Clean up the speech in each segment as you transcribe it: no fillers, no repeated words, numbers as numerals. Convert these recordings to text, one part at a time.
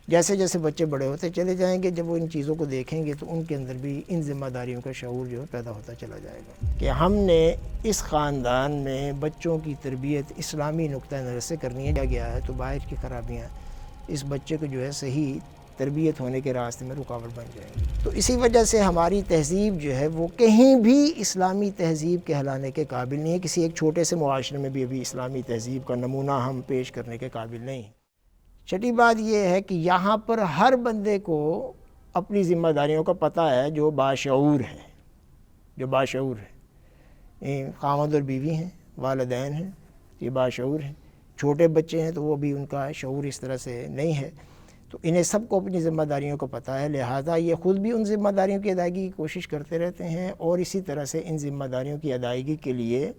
جیسے جیسے بچے بڑے ہوتے چلے جائیں گے، جب وہ ان چیزوں کو دیکھیں گے تو ان کے اندر بھی ان ذمہ داریوں کا شعور جو ہے پیدا ہوتا چلا جائے گا کہ ہم نے اس خاندان میں بچوں کی تربیت اسلامی نقطہ نظر سے کرنی ہے گیا ہے، تو باہر کی خرابیاں اس بچے کو جو ہے صحیح تربیت ہونے کے راستے میں رکاوٹ بن جائیں گی۔ تو اسی وجہ سے ہماری تہذیب جو ہے وہ کہیں بھی اسلامی تہذیب کہلانے کے قابل نہیں ہے، کسی ایک چھوٹے سے معاشرے میں بھی ابھی اسلامی تہذیب کا نمونہ ہم پیش کرنے کے قابل نہیں ہیں۔ چھٹی بات یہ ہے کہ یہاں پر ہر بندے کو اپنی ذمہ داریوں کا پتہ ہے، جو باشعور ہے، خاوند اور بیوی ہیں، والدین ہیں، یہ باشعور ہیں۔ چھوٹے بچے ہیں تو وہ بھی ان کا شعور اس طرح سے نہیں ہے، تو انہیں سب کو اپنی ذمہ داریوں کا پتہ ہے، لہٰذا یہ خود بھی ان ذمہ داریوں کی ادائیگی کی کوشش کرتے رہتے ہیں اور اسی طرح سے ان ذمہ داریوں کی ادائیگی کے لیے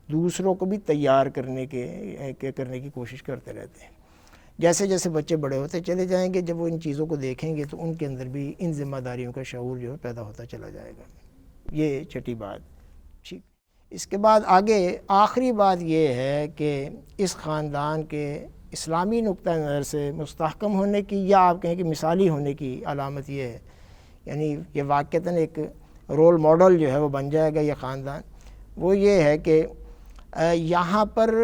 دوسروں کو بھی تیار کرنے کی کوشش کرتے رہتے ہیں۔ جیسے جیسے بچے بڑے ہوتے چلے جائیں گے، جب وہ ان چیزوں کو دیکھیں گے تو ان کے اندر بھی ان ذمہ داریوں کا شعور جو ہے پیدا ہوتا چلا جائے گا۔ یہ چھٹی بات ٹھیک۔ اس کے بعد آگے آخری بات یہ ہے کہ اس خاندان کے اسلامی نقطہ نظر سے مستحکم ہونے کی، یا آپ کہیں کہ مثالی ہونے کی علامت یہ ہے، یعنی یہ واقعتاً ایک رول ماڈل جو ہے وہ بن جائے گا یہ خاندان، وہ یہ ہے کہ یہاں پر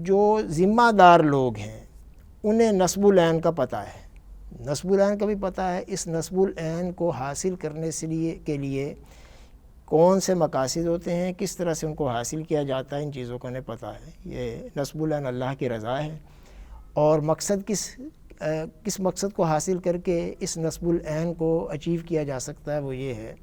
جو ذمہ دار لوگ ہیں انہیں نصب العین کا پتہ ہے، نصب العین کا بھی پتہ ہے۔ اس نصب العین کو حاصل کرنے کے لیے کون سے مقاصد ہوتے ہیں، کس طرح سے ان کو حاصل کیا جاتا ہے، ان چیزوں کا انہیں پتہ ہے۔ یہ نصب العین اللہ کی رضا ہے، اور مقصد کس مقصد کو حاصل کر کے اس نصب العین کو اچیو کیا جا سکتا ہے، وہ یہ ہے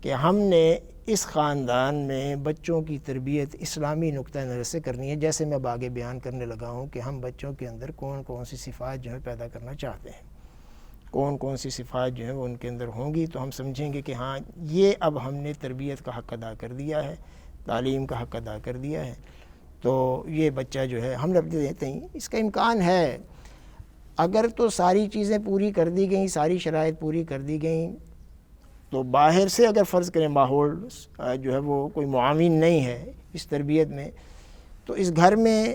کہ ہم نے اس خاندان میں بچوں کی تربیت اسلامی نقطہ نظر سے کرنی ہے۔ جیسے میں اب آگے بیان کرنے لگا ہوں کہ ہم بچوں کے اندر کون کون سی صفات جو ہے پیدا کرنا چاہتے ہیں، کون کون سی صفات جو ہیں وہ ان کے اندر ہوں گی، تو ہم سمجھیں گے کہ ہاں یہ اب ہم نے تربیت کا حق ادا کر دیا ہے، تعلیم کا حق ادا کر دیا ہے، تو یہ بچہ جو ہے ہم رب دیتے ہیں۔ اس کا امکان ہے اگر تو ساری چیزیں پوری کر دی گئیں، ساری شرائط پوری کر دی گئیں، تو باہر سے اگر فرض کریں ماحول جو ہے وہ کوئی معاون نہیں ہے اس تربیت میں، تو اس گھر میں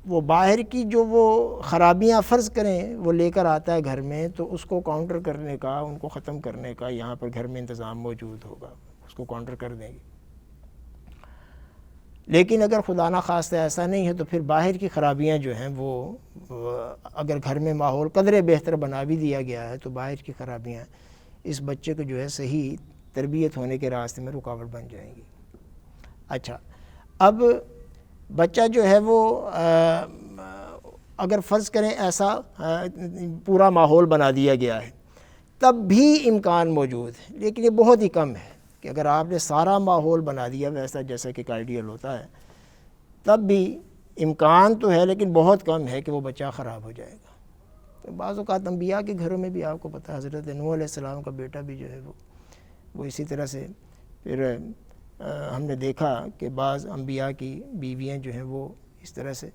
وہ باہر کی جو وہ خرابیاں فرض کریں وہ لے کر آتا ہے گھر میں، تو اس کو کاؤنٹر کرنے کا، ان کو ختم کرنے کا یہاں پر گھر میں انتظام موجود ہوگا، اس کو کاؤنٹر کر دیں گے۔ لیکن اگر خدا نخواستہ ایسا نہیں ہے تو پھر باہر کی خرابیاں جو ہیں وہ اگر گھر میں ماحول قدرے بہتر بنا بھی دیا گیا ہے تو باہر کی خرابیاں اس بچے کو جو ہے صحیح تربیت ہونے کے راستے میں رکاوٹ بن جائیں گی۔ اچھا، اب بچہ جو ہے وہ اگر فرض کریں ایسا پورا ماحول بنا دیا گیا ہے تب بھی امکان موجود ہے، لیکن یہ بہت ہی کم ہے کہ اگر آپ نے سارا ماحول بنا دیا ویسا جیسا کہ آئیڈیل ہوتا ہے، تب بھی امکان تو ہے لیکن بہت کم ہے کہ وہ بچہ خراب ہو جائے گا۔ تو بعض اوقات انبیاء کے گھروں میں بھی آپ کو پتہ ہے، حضرت نوح علیہ السلام کا بیٹا بھی جو ہے وہ اسی طرح سے، پھر ہم نے دیکھا کہ بعض انبیاء کی بیویاں جو ہیں وہ اس طرح سے،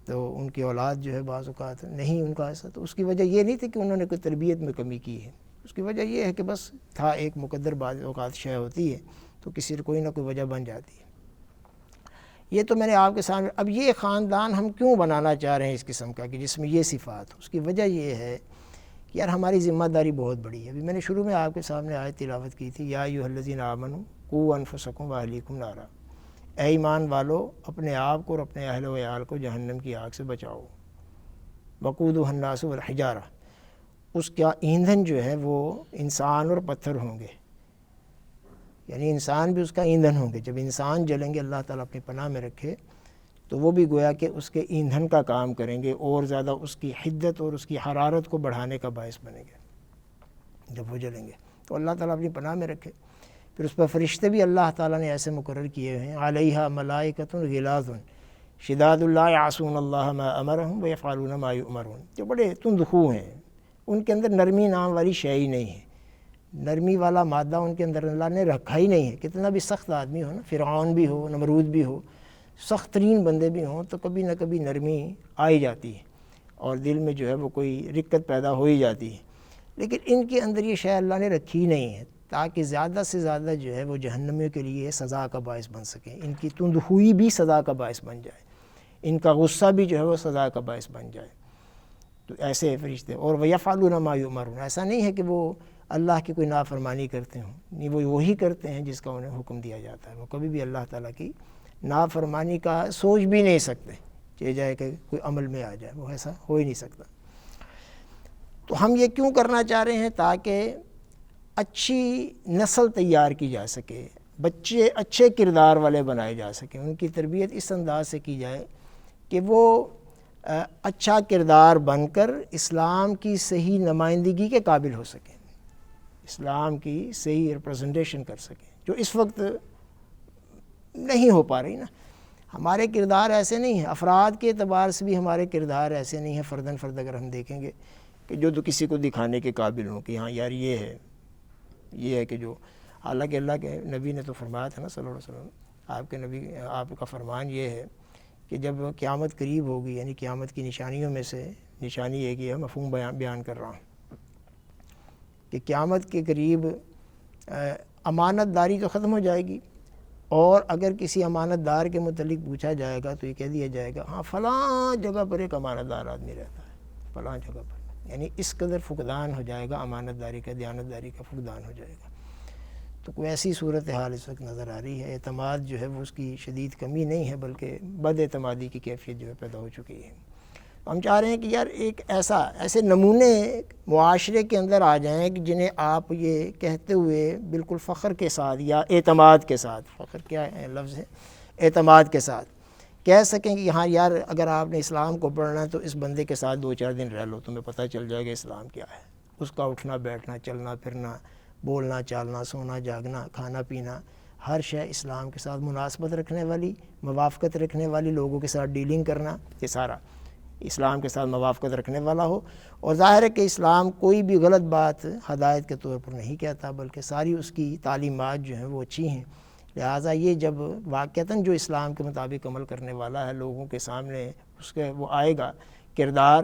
تو ان کی اولاد جو ہے بعض اوقات نہیں ان کا ایسا، تو اس کی وجہ یہ نہیں تھی کہ انہوں نے کوئی تربیت میں کمی کی ہے، اس کی وجہ یہ ہے کہ بس تھا ایک مقدر بعض اوقات شے ہوتی ہے تو کسی کوئی نہ کوئی وجہ بن جاتی ہے۔ یہ تو میں نے آپ کے سامنے، اب یہ خاندان ہم کیوں بنانا چاہ رہے ہیں اس قسم کا کہ جس میں یہ صفات ہو، اس کی وجہ یہ ہے کہ یار ہماری ذمہ داری بہت بڑی ہے۔ ابھی میں نے شروع میں آپ کے سامنے آیت تلاوت کی تھی، یا ایھا الذین آمنوا قوا انفسکم واہلیکم نارا، اے ایمان والو اپنے آپ کو اور اپنے اہل و عیال کو جہنم کی آگ سے بچاؤ، وقودھا الناس والحجارہ، اس کا ایندھن جو ہے وہ انسان اور پتھر ہوں گے، یعنی انسان بھی اس کا ایندھن ہوں گے۔ جب انسان جلیں گے، اللہ تعالیٰ اپنی پناہ میں رکھے، تو وہ بھی گویا کہ اس کے ایندھن کا کام کریں گے اور زیادہ اس کی حدت اور اس کی حرارت کو بڑھانے کا باعث بنیں گے جب وہ جلیں گے، تو اللہ تعالیٰ اپنی پناہ میں رکھے۔ پھر اس پر فرشتے بھی اللہ تعالیٰ نے ایسے مقرر کیے ہیں، علیہا ملائکۃ غلاظ شداد لا یعصون اللہ ما امرہم ویفعلون ما یؤمرون، جو بڑے تند خو ہیں، ان کے اندر نرمی نام والی شے ہی نہیں ہے، نرمی والا مادہ ان کے اندر اللہ نے رکھا ہی نہیں ہے۔ کتنا بھی سخت آدمی ہو نا، فرعون بھی ہو، نمرود بھی ہو، سخت ترین بندے بھی ہوں، تو کبھی نہ کبھی نرمی آ ہی جاتی ہے اور دل میں جو ہے وہ کوئی رقت پیدا ہو ہی جاتی ہے، لیکن ان کے اندر یہ شے اللہ نے رکھی ہی نہیں ہے تاکہ زیادہ سے زیادہ جو ہے وہ جہنمیوں کے لیے سزا کا باعث بن سکیں، ان کی تند خوئی بھی سزا کا باعث بن جائے، ان کا غصہ بھی جو ہے وہ سزا کا باعث بن جائے۔ تو ایسے فرشتے، اور وَيَفْعَلُونَ مَا يُؤْمَرُونَ، ایسا نہیں ہے کہ وہ اللہ کی کوئی نافرمانی کرتے ہوں، نہیں، وہ وہی کرتے ہیں جس کا انہیں حکم دیا جاتا ہے، وہ کبھی بھی اللہ تعالیٰ کی نافرمانی کا سوچ بھی نہیں سکتے، چاہے جائے کہ کوئی عمل میں آ جائے، وہ ایسا ہو ہی نہیں سکتا۔ تو ہم یہ کیوں کرنا چاہ رہے ہیں؟ تاکہ اچھی نسل تیار کی جا سکے، بچے اچھے کردار والے بنائے جا سکیں، ان کی تربیت اس انداز سے کی جائے کہ وہ اچھا کردار بن کر اسلام کی صحیح نمائندگی کے قابل ہو سکیں، اسلام کی صحیح ریپرزنٹیشن کر سکیں، جو اس وقت نہیں ہو پا رہی نا۔ ہمارے کردار ایسے نہیں ہیں، افراد کے اعتبار سے بھی ہمارے کردار ایسے نہیں ہیں، فرداً فرد اگر ہم دیکھیں گے کہ جو کسی کو دکھانے کے قابل ہوں کہ ہاں یار یہ ہے کہ جو، حالانکہ اللہ کے نبی نے تو فرمایا تھا نا صلی اللہ علیہ وسلم، آپ کے نبی، آپ کا فرمان یہ ہے کہ جب قیامت قریب ہوگی، یعنی قیامت کی نشانیوں میں سے نشانی ایک یہ مفہوم بیان کر رہا ہوں کہ قیامت کے قریب امانت داری تو ختم ہو جائے گی، اور اگر کسی امانت دار کے متعلق پوچھا جائے گا تو یہ کہہ دیا جائے گا ہاں فلاں جگہ پر ایک امانت دار آدمی رہتا ہے، فلاں جگہ پر، یعنی اس قدر فقدان ہو جائے گا امانت داری کا، دیانت داری کا فقدان ہو جائے گا۔ تو کوئی ایسی صورتحال اس وقت نظر آ رہی ہے، اعتماد جو ہے وہ اس کی شدید کمی نہیں ہے، بلکہ بد اعتمادی کی کیفیت جو ہے پیدا ہو چکی ہے۔ ہم چاہ رہے ہیں کہ یار ایسے نمونے معاشرے کے اندر آ جائیں کہ جنہیں آپ یہ کہتے ہوئے بالکل فخر کے ساتھ یا اعتماد کے ساتھ، فخر کیا لفظ ہے، اعتماد کے ساتھ کہہ سکیں کہ ہاں یار اگر آپ نے اسلام کو پڑھنا ہے تو اس بندے کے ساتھ 2-4 دن رہ لو، تمہیں پتہ چل جائے گا اسلام کیا ہے، اس کا اٹھنا بیٹھنا، چلنا پھرنا، بولنا چالنا، سونا جاگنا، کھانا پینا، ہر شے اسلام کے ساتھ مناسبت رکھنے والی، موافقت رکھنے والی، لوگوں کے ساتھ ڈیلنگ کرنا، یہ سارا اسلام کے ساتھ موافقت رکھنے والا ہو۔ اور ظاہر ہے کہ اسلام کوئی بھی غلط بات ہدایت کے طور پر نہیں کہتا، بلکہ ساری اس کی تعلیمات جو ہیں وہ اچھی ہیں، لہٰذا یہ جب واقعتاً جو اسلام کے مطابق عمل کرنے والا ہے لوگوں کے سامنے اس کے وہ آئے گا کردار،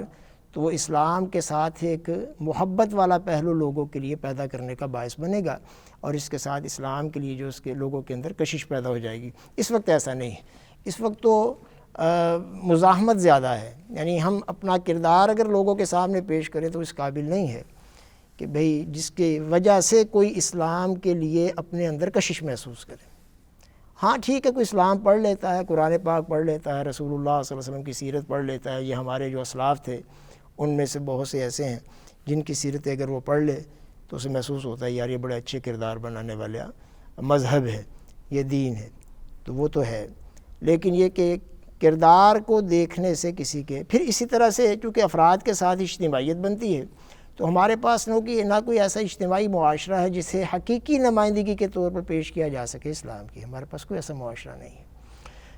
تو وہ اسلام کے ساتھ ایک محبت والا پہلو لوگوں کے لیے پیدا کرنے کا باعث بنے گا، اور اس کے ساتھ اسلام کے لیے جو اس کے لوگوں کے اندر کشش پیدا ہو جائے گی۔ اس وقت ایسا نہیں ہے، اس وقت تو مزاحمت زیادہ ہے، یعنی ہم اپنا کردار اگر لوگوں کے سامنے پیش کریں تو اس قابل نہیں ہے کہ بھئی جس کی وجہ سے کوئی اسلام کے لیے اپنے اندر کشش محسوس کرے۔ ہاں ٹھیک ہے، کوئی اسلام پڑھ لیتا ہے، قرآن پاک پڑھ لیتا ہے، رسول اللہ صلی اللہ علیہ وسلم کی سیرت پڑھ لیتا ہے، یہ ہمارے جو اسلاف تھے ان میں سے بہت سے ایسے ہیں جن کی سیرتیں اگر وہ پڑھ لے تو اسے محسوس ہوتا ہے یار یہ بڑے اچھے کردار بنانے والا مذہب ہے، یہ دین ہے، تو وہ تو ہے۔ لیکن یہ کہ کردار کو دیکھنے سے کسی کے، پھر اسی طرح سے چونکہ افراد کے ساتھ اجتماعیت بنتی ہے، تو ہمارے پاس نہ کوئی ایسا اجتماعی معاشرہ ہے جسے حقیقی نمائندگی کے طور پر پیش کیا جا سکے اسلام کی، ہمارے پاس کوئی ایسا معاشرہ نہیں ہے۔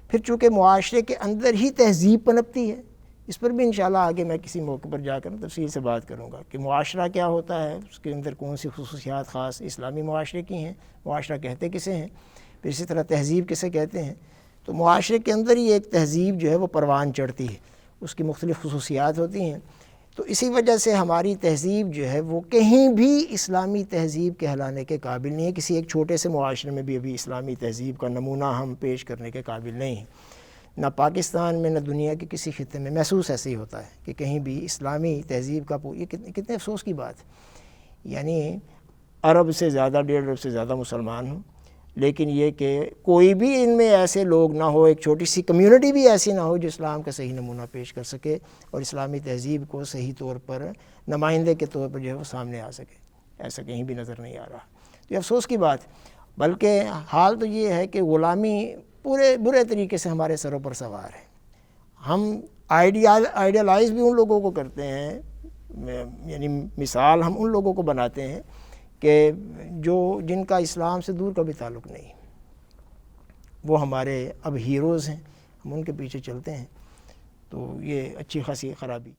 پھر چونکہ معاشرے کے اندر ہی تہذیب پنپتی ہے، اس پر بھی انشاءاللہ آگے میں کسی موقع پر جا کر تفصیل سے بات کروں گا کہ معاشرہ کیا ہوتا ہے، اس کے اندر کون سی خصوصیات خاص اسلامی معاشرے کی ہیں، معاشرہ کہتے کسے ہیں، پھر اسی طرح تہذیب کسے کہتے ہیں۔ تو معاشرے کے اندر ہی ایک تہذیب جو ہے وہ پروان چڑھتی ہے، اس کی مختلف خصوصیات ہوتی ہیں، تو اسی وجہ سے ہماری تہذیب جو ہے وہ کہیں بھی اسلامی تہذیب کہلانے کے قابل نہیں ہے، کسی ایک چھوٹے سے معاشرے میں بھی ابھی اسلامی تہذیب کا نمونہ ہم پیش کرنے کے قابل نہیں ہیں، نہ پاکستان میں نہ دنیا کے کسی خطے میں۔ محسوس ایسے ہی ہوتا ہے کہ کہیں بھی اسلامی تہذیب کا یہ کتنے افسوس کی بات ہے، یعنی عرب سے زیادہ 1.5 ارب سے زیادہ مسلمان ہوں، لیکن یہ کہ کوئی بھی ان میں ایسے لوگ نہ ہو، ایک چھوٹی سی کمیونٹی بھی ایسی نہ ہو جو اسلام کا صحیح نمونہ پیش کر سکے اور اسلامی تہذیب کو صحیح طور پر نمائندے کے طور پر جو ہے وہ سامنے آ سکے، ایسا کہیں بھی نظر نہیں آ رہا۔ تو یہ افسوس کی بات، بلکہ حال تو یہ ہے کہ غلامی پورے برے طریقے سے ہمارے سروں پر سوار ہے۔ ہم آئیڈیالائز بھی ان لوگوں کو کرتے ہیں، یعنی مثال ہم ان لوگوں کو بناتے ہیں کہ جن کا اسلام سے دور کا بھی تعلق نہیں، وہ ہمارے اب ہیروز ہیں، ہم ان کے پیچھے چلتے ہیں، تو یہ اچھی خاصی خرابی